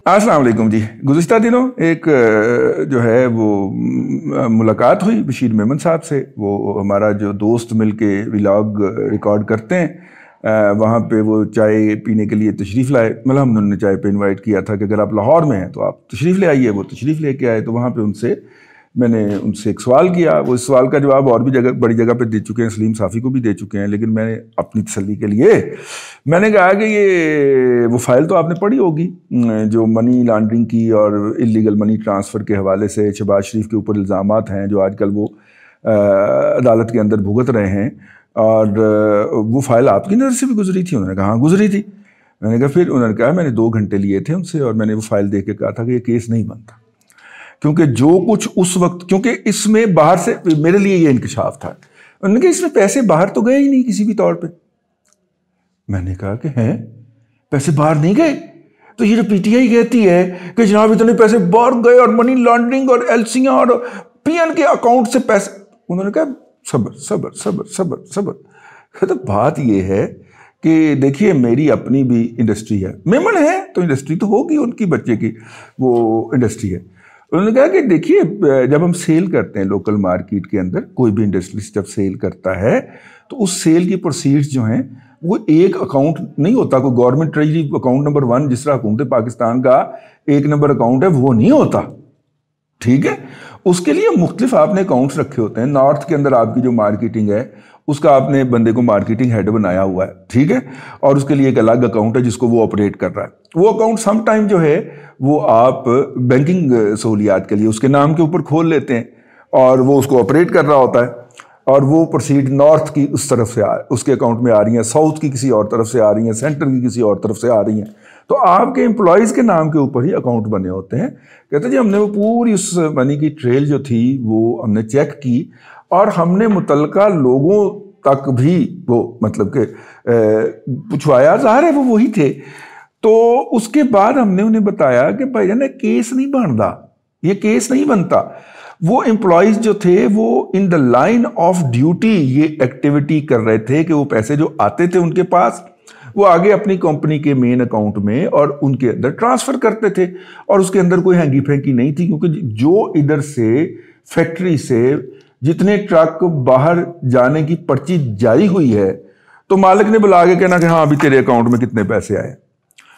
अस्सलाम वालेकुम जी। गुज़िश्ता दिनों एक जो है वो मुलाकात हुई बशीर मेमन साहब से। वो हमारा जो दोस्त मिल के व्लॉग रिकॉर्ड करते हैं, वहाँ पे वो चाय पीने के लिए तशरीफ़ लाए। मतलब हमने उन्हें चाय पे इनवाइट किया था कि अगर आप लाहौर में हैं तो आप तशरीफ़ ले आइए। वो तशरीफ़ लेके आए तो वहाँ पे मैंने उनसे एक सवाल किया। वो इस सवाल का जवाब और भी बड़ी जगह पे दे चुके हैं, सलीम साफ़ी को भी दे चुके हैं, लेकिन मैंने अपनी तसल्ली के लिए मैंने कहा कि ये वो फाइल तो आपने पढ़ी होगी जो मनी लॉन्ड्रिंग की और इलीगल मनी ट्रांसफ़र के हवाले से शहबाज शरीफ के ऊपर इल्ज़ामात हैं जो आजकल वो अदालत के अंदर भुगत रहे हैं, और वो फाइल आपकी नज़र से भी गुजरी थी? उन्होंने कहा हाँ गुजरी थी। मैंने कहा फिर? उन्होंने कहा मैंने 2 घंटे लिए थे उनसे और मैंने वो फाइल देख के कहा था कि ये केस नहीं बनता, क्योंकि जो कुछ उस वक्त, क्योंकि इसमें बाहर से मेरे लिए ये इंकशाफ था। उन्होंने कहा इसमें पैसे बाहर तो गए ही नहीं किसी भी तौर पे। मैंने कहा कि हैं पैसे बाहर नहीं गए, तो ये जो पीटीआई कहती है कि जनाब इतने पैसे बाहर गए और मनी लॉन्ड्रिंग और एलसीआं और पीएन के अकाउंट से पैसे, उन्होंने कहा सब्र सब्र सब्र सब्र सब्र। तो बात ये है कि देखिए मेरी अपनी भी इंडस्ट्री है, मेमन है तो इंडस्ट्री तो होगी उनकी, बच्चे की वो इंडस्ट्री है। उन्होंने कहा कि देखिए जब हम सेल करते हैं लोकल मार्केट के अंदर, कोई भी इंडस्ट्रियलिस्ट जब सेल करता है तो उस सेल की प्रोसीड्स जो हैं वो एक अकाउंट नहीं होता, कोई गवर्नमेंट ट्रेजरी अकाउंट नंबर 1 जिस तरह हुकूमत पाकिस्तान का 1 नंबर अकाउंट है वो नहीं होता, ठीक है। उसके लिए मुख्तलिफ आपने अकाउंट्स रखे होते हैं। नॉर्थ के अंदर आपकी जो मार्केटिंग है उसका आपने बंदे को मार्केटिंग हेड बनाया हुआ है, ठीक है, और उसके लिए एक अलग अकाउंट है जिसको वो ऑपरेट कर रहा है। वो अकाउंट सम टाइम जो है वो आप बैंकिंग सहूलियात के लिए उसके नाम के ऊपर खोल लेते हैं और वो उसको ऑपरेट कर रहा होता है, और वो प्रोसीड नॉर्थ की उस तरफ से उसके अकाउंट में आ रही हैं, साउथ की किसी और तरफ से आ रही हैं, सेंटर की किसी और तरफ से आ रही हैं, तो आपके एम्प्लॉयज़ के नाम के ऊपर ही अकाउंट बने होते हैं। कहते जी हमने वो पूरी उस मनी की ट्रेल जो थी वो हमने चेक की और हमने मुतल्लिका लोगों तक भी वो मतलब कि पूछवाया, ज़ाहिर है वो वही थे। तो उसके बाद हमने उन्हें बताया कि भाई जान केस नहीं बनता, ये केस नहीं बनता। वो एम्प्लॉयज़ जो थे वो in the line of duty ये एक्टिविटी कर रहे थे कि वो पैसे जो आते थे उनके पास वो आगे अपनी कंपनी के मेन अकाउंट में और उनके अंदर ट्रांसफ़र करते थे, और उसके अंदर कोई हैंगी फेंकी नहीं थी, क्योंकि जो इधर से फैक्ट्री से जितने ट्रक बाहर जाने की पर्ची जारी हुई है तो मालिक ने बुला के कहना कि हाँ अभी तेरे अकाउंट में कितने पैसे आए,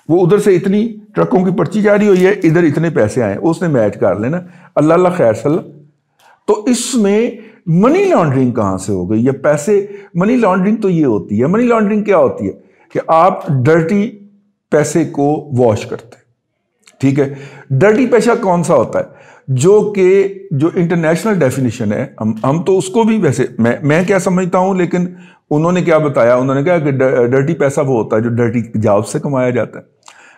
वो उधर से इतनी ट्रकों की पर्ची जारी हुई है, इधर इतने पैसे आए, उसने मैच कर लेना, अल्लाह अल्लाह खैर सल्ला। तो इसमें मनी लॉन्ड्रिंग कहाँ से हो गई? या पैसे मनी लॉन्ड्रिंग तो ये होती है, मनी लॉन्ड्रिंग क्या होती है कि आप डर्टी पैसे को वॉश करते हैं, ठीक है। डर्टी पैसा कौन सा होता है? जो इंटरनेशनल डेफिनेशन है, हम तो उसको भी वैसे मैं क्या समझता हूं, लेकिन उन्होंने क्या बताया, उन्होंने कहा कि डर्टी पैसा वो होता है जो डर्टी जॉब से कमाया जाता है।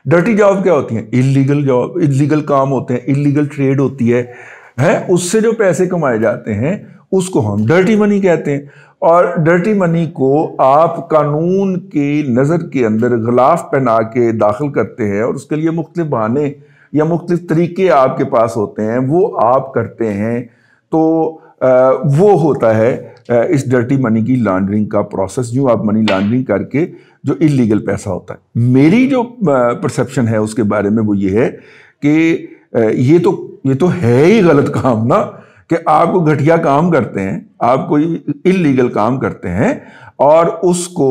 डर्टी जॉब क्या होती है? इलीगल जॉब, इलीगल काम होते हैं, इलीगल ट्रेड होती है, उससे जो पैसे कमाए जाते हैं उसको हम डर्टी मनी कहते हैं। और डर्टी मनी को आप कानून के नज़र के अंदर गिलाफ पहना के दाखिल करते हैं, और उसके लिए मुख्तलिफ बहाने या मुख्तलिफ तरीके आपके पास होते हैं, वो आप करते हैं। तो वो होता है इस डर्टी मनी की लॉन्ड्रिंग का प्रोसेस, जो आप मनी लॉन्ड्रिंग करके जो इलीगल पैसा होता है। मेरी जो परसेप्शन है उसके बारे में वो ये है कि ये तो है ही गलत काम ना, कि आप कोई घटिया काम करते हैं, आप कोई इलीगल काम करते हैं और उसको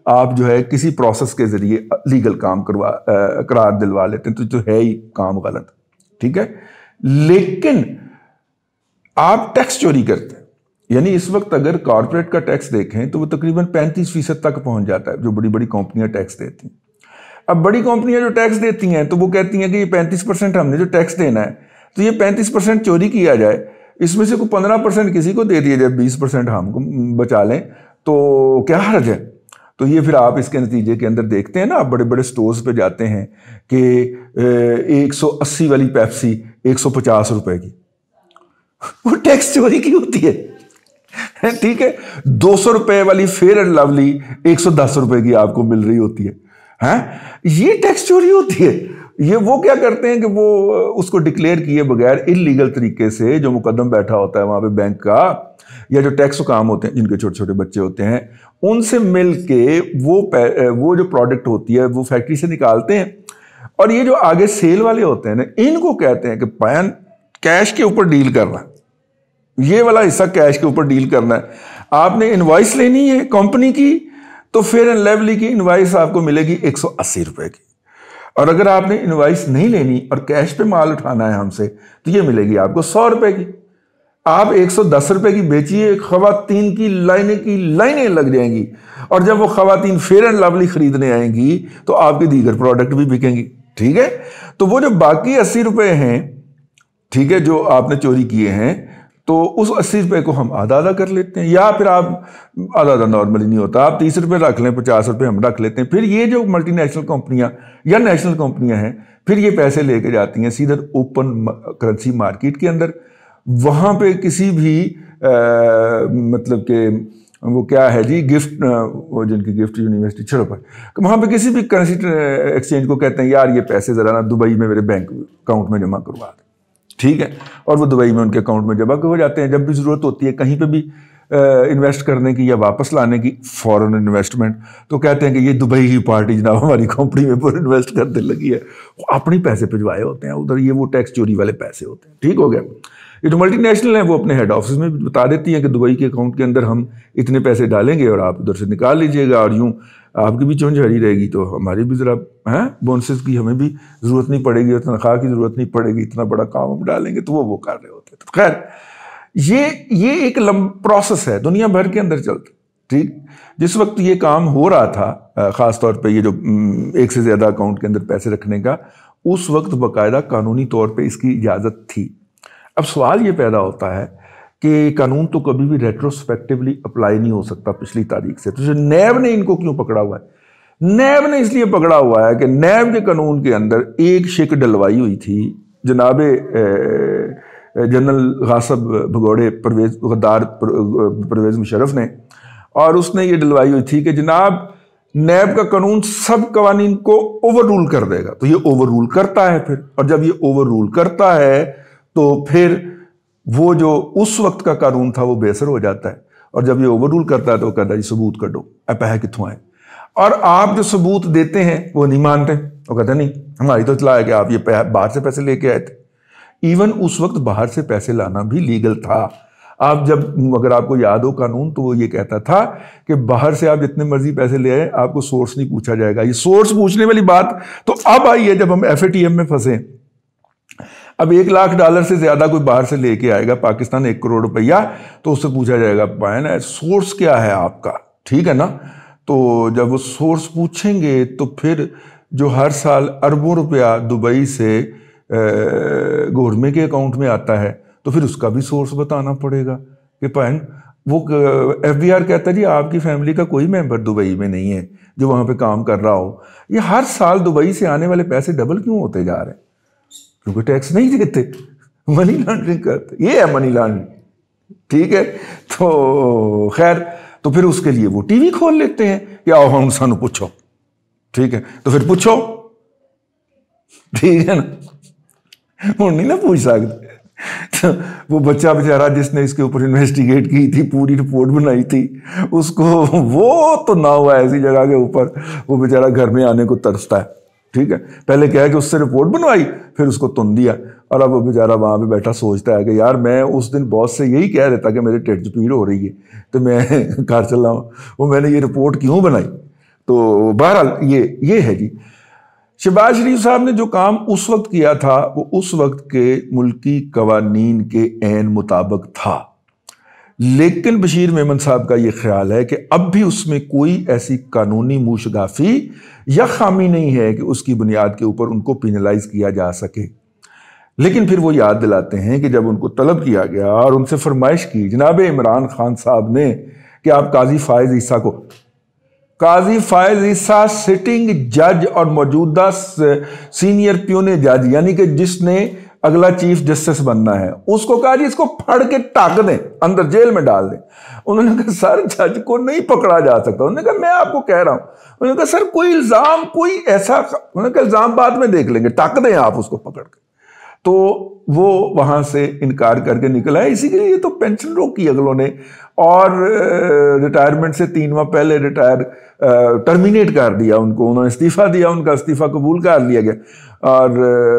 आप जो है किसी प्रोसेस के जरिए लीगल काम करार दिलवा लेते हैं, तो जो है ही काम गलत, ठीक है। लेकिन आप टैक्स चोरी करते हैं, यानी इस वक्त अगर कॉर्पोरेट का टैक्स देखें तो वो तकरीबन 35% तक पहुंच जाता है जो बड़ी बड़ी कंपनियां टैक्स देती हैं। अब बड़ी कंपनियां जो टैक्स देती हैं तो वो कहती हैं कि ये 35% हमने जो टैक्स देना है, तो ये 35% चोरी किया जाए, इसमें से कोई 15% किसी को दे दिया जाए, 20% हमको बचा लें, तो क्या हर्ज है? तो ये फिर आप इसके नतीजे के अंदर देखते हैं ना, आप बड़े बड़े स्टोर्स पे जाते हैं कि 180 वाली पेप्सी 150 रुपए की, वो टैक्स चोरी की होती है, ठीक है। 200 रुपए वाली फेयर एंड लवली 110 रुपए की आपको मिल रही होती है, हैं? ये टैक्स चोरी होती है। ये वो क्या करते हैं कि वो उसको डिक्लेयर किए बगैर इलीगल तरीके से जो मुकदम बैठा होता है वहां पे बैंक का, या जो टैक्स काम होते हैं जिनके छोटे छोटे बच्चे होते हैं, उनसे मिल के वो जो प्रोडक्ट होती है वो फैक्ट्री से निकालते हैं और ये जो आगे सेल वाले होते हैं ना, इनको कहते हैं कि पैन कैश के ऊपर डील करना, ये वाला हिस्सा कैश के ऊपर डील करना है। आपने इनवॉइस लेनी है कंपनी की, तो फेयर एंड लवली की इनवॉइस आपको मिलेगी 180 रुपए की, और अगर आपने इनवॉइस नहीं लेनी और कैश पे माल उठाना है हमसे, तो ये मिलेगी आपको 100 रुपए की। आप 110 रुपए की बेचिए, खवातीन की लाइनें लग जाएंगी, और जब वो खवातीन फेयर एंड लवली खरीदने आएंगी तो आपके दीगर प्रोडक्ट भी बिकेंगी। ठीक है, तो वो जो बाकी 80 रुपए हैं, ठीक है, जो आपने चोरी किए हैं, तो उस 80 रुपए को हम आधा आधा कर लेते हैं, या फिर आप आधा आधा नॉर्मली नहीं होता, आप 30 रुपए रख लें, 50 रुपए हम रख लेते हैं। फिर ये जो मल्टीनेशनल कंपनियां या नेशनल कंपनियां हैं, फिर ये पैसे लेके जाती हैं सीधे ओपन करेंसी मार्केट के अंदर। वहां पे किसी भी मतलब के वो क्या है जी, गिफ्ट, वो जिनकी गिफ्ट यूनिवर्सिटी छोड़ो पर, वहां पे किसी भी करेंसी एक्सचेंज को कहते हैं यार ये पैसे जरा ना दुबई में मेरे बैंक अकाउंट में जमा करवा दें। ठीक है, और वो दुबई में उनके अकाउंट में जमा हो जाते हैं। जब भी ज़रूरत होती है कहीं पे भी इन्वेस्ट करने की या वापस लाने की, फॉरेन इन्वेस्टमेंट, तो कहते हैं कि ये दुबई की पार्टी जनाब हमारी कंपनी में पूरा इन्वेस्ट करने लगी है। वो अपने पैसे भिजवाए होते हैं उधर, ये वो टैक्स चोरी वाले पैसे होते हैं। ठीक हो गया। ये जो मल्टीनेशनल है वो अपने हेड ऑफिस में बता देती है कि दुबई के अकाउंट के अंदर हम इतने पैसे डालेंगे और आप उधर से निकाल लीजिएगा, और यूँ आपकी भी चुंझ हरी रहेगी, तो हमारी भी ज़रा बोनसेस की हमें भी ज़रूरत नहीं पड़ेगी और तनख्वाह की ज़रूरत नहीं पड़ेगी, इतना बड़ा काम हम डालेंगे, तो वो कर रहे होते हैं। तो खैर ये एक प्रोसेस है, दुनिया भर के अंदर चलता। ठीक, जिस वक्त ये काम हो रहा था, ख़ास तौर पे ये जो एक से ज़्यादा अकाउंट के अंदर पैसे रखने का, उस वक्त बाकायदा कानूनी तौर पे इसकी इजाज़त थी। अब सवाल ये पैदा होता है कि कानून तो कभी भी रेट्रोस्पेक्टिवली अप्लाई नहीं हो सकता पिछली तारीख से, तो नैब ने इनको क्यों पकड़ा हुआ है? नैब ने इसलिए पकड़ा हुआ है कि नैब के कानून के अंदर एक शिक डलवाई हुई थी जनाबे जनरल गासिब भगोड़े परवेज़ मुशर्रफ ने, और उसने ये डलवाई हुई थी कि जनाब नैब का कानून सब कवानीन को ओवर रूल कर देगा। तो ये ओवर रूल करता है फिर, और जब ये ओवर रूल करता है तो फिर वो जो उस वक्त का कानून था वो बेअसर हो जाता है, और जब ये ओवर रूल करता है तो वो कहता है जी सबूत कर दो, पैसे कितों आए, और आप जो सबूत देते हैं वो नहीं मानते, वो कहते नहीं हमारी तो इत्तला है कि आप ये बाहर से पैसे लेके आए थे। इवन उस वक्त बाहर से पैसे लाना भी लीगल था। आप जब, अगर आपको याद हो कानून, तो वो ये कहता था कि बाहर से आप जितने मर्जी पैसे ले आए, आपको सोर्स नहीं पूछा जाएगा। ये सोर्स पूछने वाली बात तो अब आई है जब हम FATM में फंसे। अब $1 लाख से ज्यादा कोई बाहर से लेके आएगा पाकिस्तान 1 करोड़ रुपया, तो उससे पूछा जाएगा पायन सोर्स क्या है आपका, ठीक है ना। तो जब वो सोर्स पूछेंगे तो फिर जो हर साल अरबों रुपया दुबई से गवर्नमेंट के अकाउंट में आता है, तो फिर उसका भी सोर्स बताना पड़ेगा कि पायन वो FBR कहता है जी आपकी फैमिली का कोई मेंबर दुबई में नहीं है जो वहाँ पे काम कर रहा हो। ये हर साल दुबई से आने वाले पैसे डबल क्यों होते जा रहे हैं? क्योंकि टैक्स नहीं देते, मनी लॉन्ड्रिंग करते, ये है मनी लॉन्ड्रिंग। ठीक है, तो खैर, तो फिर उसके लिए वो टीवी खोल लेते हैं कि आओ हम सानू पूछो। ठीक है, तो फिर पूछो, ठीक है ना, वो नहीं ना पूछ सकते। तो वो बच्चा बेचारा जिसने इसके ऊपर इन्वेस्टिगेट की थी, पूरी रिपोर्ट बनाई थी, उसको वो तो ना हुआ ऐसी जगह के ऊपर, वो बेचारा घर में आने को तरसता है। ठीक है, पहले क्या है कि उससे रिपोर्ट बनवाई, फिर उसको तुन दिया, और अब वो बेचारा वहाँ पे बैठा सोचता है कि यार मैं उस दिन बॉस से यही कह रहा था कि मेरे टिड्स पीड़ हो रही है तो मैं घर चल रहा हूँ, वो मैंने ये रिपोर्ट क्यों बनाई। तो बहरहाल ये है जी। शहबाज शरीफ साहब ने जो काम उस वक्त किया था वो उस वक्त के मुल्की कवानीन के ऐन मुताबिक था, लेकिन बशीर मेमन साहब का ये ख्याल है कि अब भी उसमें कोई ऐसी कानूनी मूशगाफी या खामी नहीं है कि उसकी बुनियाद के ऊपर उनको पिनलाइज किया जा सके। लेकिन फिर वो याद दिलाते हैं कि जब उनको तलब किया गया और उनसे फरमाइश की जनाब इमरान खान साहब ने कि आप काजी फायज ईसा को, काजी फायज ईसा सिटिंग जज और मौजूदा सीनियर प्यूने जज, यानी कि जिसने अगला चीफ जस्टिस बनना है, उसको कहा जी इसको फड़ के टाक दें, अंदर जेल में डाल दें। उन्होंने कहा सर जज को नहीं पकड़ा जा सकता। उन्होंने कहा मैं आपको कह रहा हूं। उन्होंने कहा सर कोई इल्जाम, कोई ऐसा, उन्होंने कहा इल्जाम बाद में देख लेंगे, टाक दें आप उसको पकड़ के। तो वो वहाँ से इनकार करके निकला है। इसी के लिए तो पेंशन रोकी अगलों ने, और रिटायरमेंट से 3 माह पहले टर्मिनेट कर दिया उनको, उन्होंने इस्तीफ़ा दिया, उनका इस्तीफ़ा कबूल कर लिया गया। और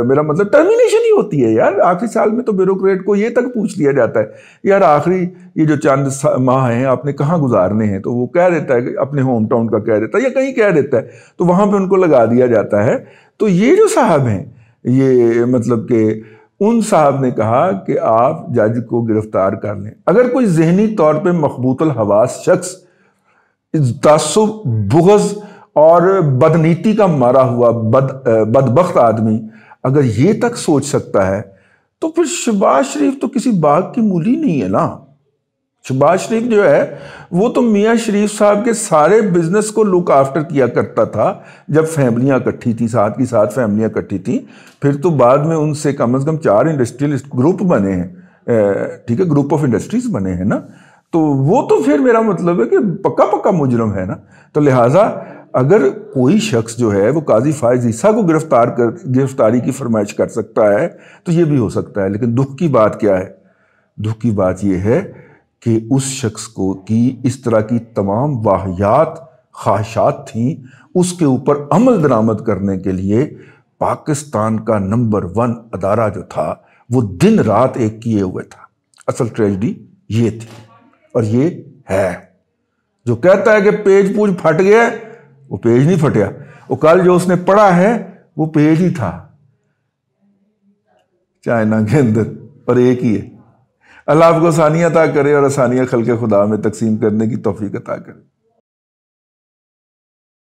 मेरा मतलब टर्मिनेशन ही होती है यार, आखिरी साल में तो ब्यूरोक्रेट को ये तक पूछ लिया जाता है यार आखिरी ये जो चंद माह हैं आपने कहाँ गुजारने हैं, तो वो कह देता है कि अपने होम टाउन का कह देता है या कहीं कह देता है, तो वहाँ पे उनको लगा दिया जाता है। तो ये जो साहब हैं, ये मतलब कि उन साहब ने कहा कि आप जज को गिरफ्तार कर लें। अगर कोई जहनी तौर पे मखबूतुल हवास शख्स, तासुब, बुग़्ज़ और बदनीति का मारा हुआ बदबख्त आदमी अगर ये तक सोच सकता है, तो फिर शहबाज शरीफ तो किसी बाग की मूली नहीं है ना। शहबाज शरीफ जो है वो तो मियाँ शरीफ साहब के सारे बिजनेस को लुक आफ्टर किया करता था जब फैमिलियां इकट्ठी थी, साथ की साथ फैमिलियां इकट्ठी थी। फिर तो बाद में उनसे कम से कम 4 इंडस्ट्रियल ग्रुप बने हैं, ठीक है, ग्रुप ऑफ इंडस्ट्रीज बने हैं ना। तो वो तो फिर मेरा मतलब है कि पक्का पक्का मुजरम है ना। तो लिहाजा अगर कोई शख्स जो है वो काजी फायज ईसा को गिरफ्तारी की फरमाइश कर सकता है तो ये भी हो सकता है। लेकिन दुख की बात क्या है? दुख की बात यह है कि उस शख्स को की इस तरह की तमाम वाहियात ख्वाहिशात थी, उसके ऊपर अमल दरामद करने के लिए पाकिस्तान का नंबर 1 अदारा जो था वो दिन रात एक किए हुए था। असल ट्रेजेडी ये थी और ये है। जो कहता है कि पेज पूज फट गया, वो पेज नहीं फटिया, वो कल जो उसने पढ़ा है वो पेज ही था चाइना के अंदर, और एक ही है। अल्लाह आपको आसानियाँ अता करे और आसानियाँ खल्क़े खुदा में तकसीम करने की तौफीक अता करे।